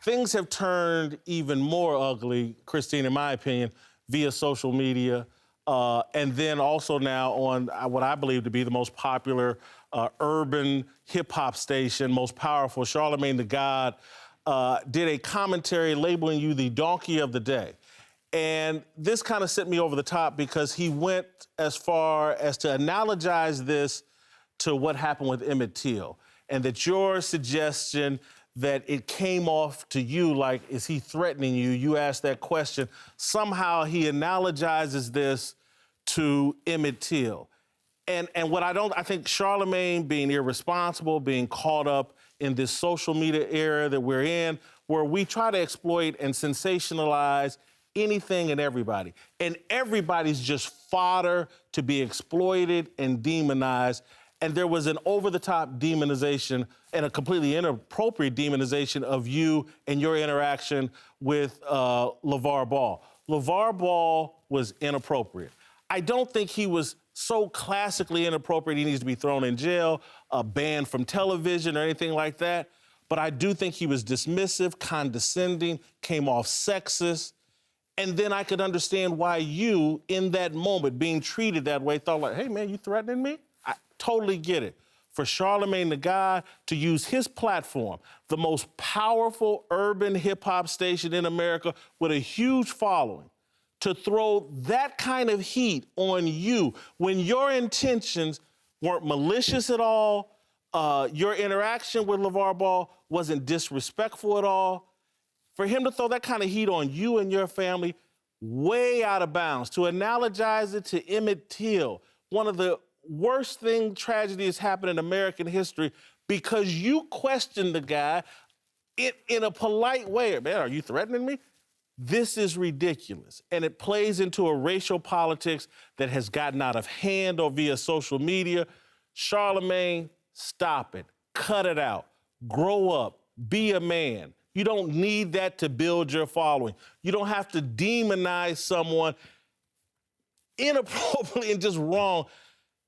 things have turned even more ugly, Kristine, in my opinion, via social media. And then also now on what I believe to be the most popular urban hip-hop station, most powerful, Charlamagne the God, did a commentary labeling you the donkey of the day. And this kind of sent me over the top because he went as far as to analogize this to what happened with Emmett Till, and that your suggestion that it came off to you like, is he threatening you? You asked that question. Somehow he analogizes this to Emmett Till. And what I think Charlamagne being irresponsible, being caught up in this social media era that we're in, where we try to exploit and sensationalize anything and everybody. And everybody's just fodder to be exploited and demonized. And there was an over-the-top demonization and a completely inappropriate demonization of you and your interaction with LaVar Ball. LaVar Ball was inappropriate. I don't think he was so classically inappropriate he needs to be thrown in jail, banned from television or anything like that. But I do think he was dismissive, condescending, came off sexist. And then I could understand why you, in that moment, being treated that way, thought like, hey, man, you threatening me? I totally get it. For Charlamagne the God to use his platform, the most powerful urban hip-hop station in America with a huge following, to throw that kind of heat on you when your intentions weren't malicious at all, your interaction with LaVar Ball wasn't disrespectful at all. For him to throw that kind of heat on you and your family, way out of bounds. To analogize it to Emmett Till, one of the worst tragedies happened in American history because you questioned the guy in a polite way. Man, are you threatening me? This is ridiculous. And it plays into a racial politics that has gotten out of hand or via social media. Charlamagne, stop it. Cut it out. Grow up. Be a man. You don't need that to build your following. You don't have to demonize someone inappropriately and just wrong.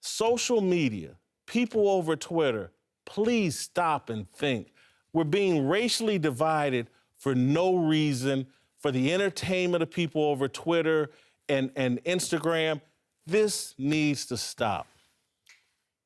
Social media, people over Twitter, please stop and think. We're being racially divided for no reason, for the entertainment of people over Twitter and Instagram. This needs to stop.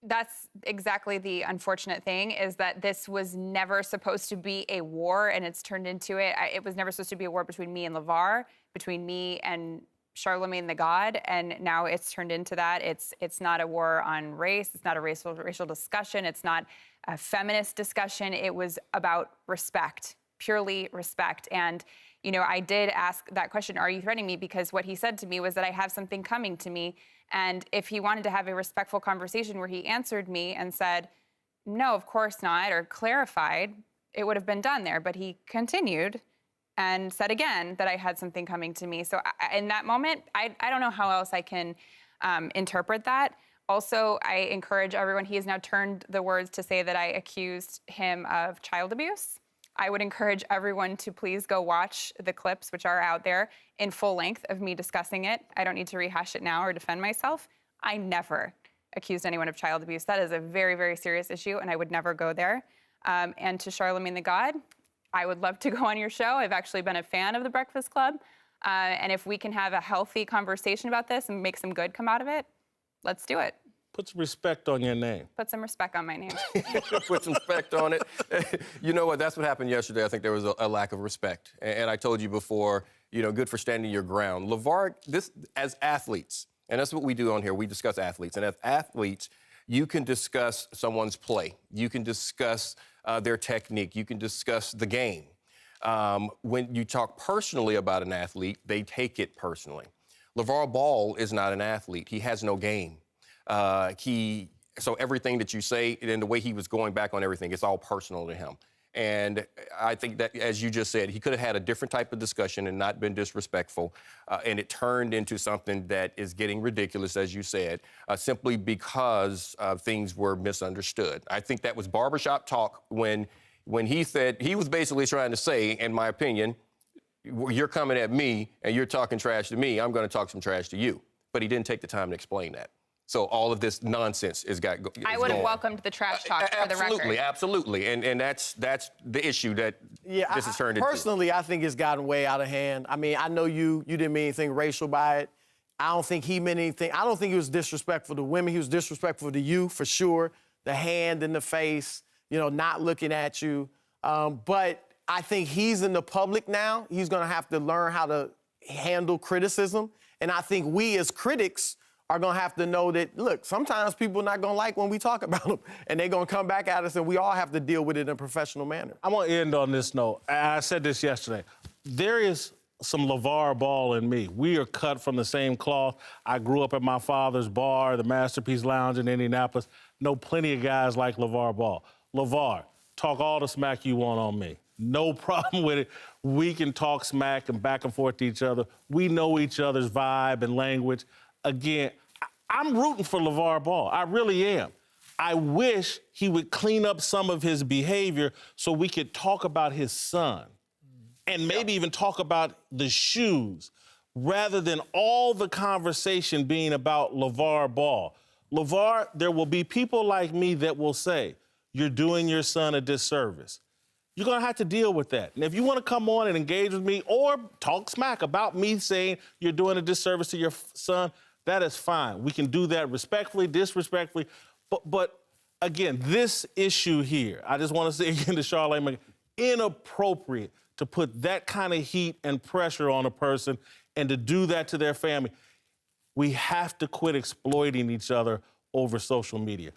That's exactly the unfortunate thing, is that this was never supposed to be a war, and it's turned into it. It was never supposed to be a war between me and LaVar, between me and Charlamagne the God, and now it's turned into that. It's not a war on race. It's not a racial discussion. It's not a feminist discussion. It was about respect, purely respect. And, you know, I did ask that question, are you threatening me? Because what he said to me was that I have something coming to me. And if he wanted to have a respectful conversation where he answered me and said, no, of course not, or clarified, it would have been done there. But he continued and said again that I had something coming to me. So in that moment, I don't know how else I can interpret that. Also, I encourage everyone, he has now turned the words to say that I accused him of child abuse. I would encourage everyone to please go watch the clips, which are out there, in full length of me discussing it. I don't need to rehash it now or defend myself. I never accused anyone of child abuse. That is a very, very serious issue, and I would never go there. And to Charlamagne the God, I would love to go on your show. I've actually been a fan of The Breakfast Club. And if we can have a healthy conversation about this and make some good come out of it, let's do it. Put some respect on your name. Put some respect on my name. Put some respect on it. You know what? That's what happened yesterday. I think there was a lack of respect. And I told you before, you know, good for standing your ground. LaVar, as athletes, and that's what we do on here. We discuss athletes. And as athletes, you can discuss someone's play. You can discuss their technique. You can discuss the game. When you talk personally about an athlete, they take it personally. LaVar Ball is not an athlete. He has no game. So everything that you say and the way he was going back on everything, it's all personal to him. And I think that, as you just said, he could have had a different type of discussion and not been disrespectful. And it turned into something that is getting ridiculous, as you said, simply because things were misunderstood. I think that was barbershop talk when he said, he was basically trying to say, in my opinion, you're coming at me and you're talking trash to me, I'm going to talk some trash to you. But he didn't take the time to explain that. So all of this nonsense is I would have welcomed the trash talk for the record. Absolutely. And that's the issue that this has turned into. Personally, I think it's gotten way out of hand. I mean, I know you didn't mean anything racial by it. I don't think he meant anything. I don't think he was disrespectful to women. He was disrespectful to you, for sure. The hand in the face, not looking at you. But I think he's in the public now. He's going to have to learn how to handle criticism. And I think we as critics are going to have to know that, look, sometimes people are not going to like when we talk about them. And they're going to come back at us, and we all have to deal with it in a professional manner. I'm going to end on this note. I said this yesterday. There is some LaVar Ball in me. We are cut from the same cloth. I grew up at my father's bar, the Masterpiece Lounge in Indianapolis. Know plenty of guys like LaVar Ball. LaVar, talk all the smack you want on me. No problem with it. We can talk smack and back and forth to each other. We know each other's vibe and language. Again, I'm rooting for LaVar Ball. I really am. I wish he would clean up some of his behavior so we could talk about his son and maybe even talk about the shoes rather than all the conversation being about LaVar Ball. LaVar, there will be people like me that will say, you're doing your son a disservice. You're going to have to deal with that. And if you want to come on and engage with me or talk smack about me saying you're doing a disservice to your son, that is fine. We can do that respectfully, disrespectfully. But again, this issue here, I just want to say again to Charlamagne, inappropriate to put that kind of heat and pressure on a person and to do that to their family. We have to quit exploiting each other over social media.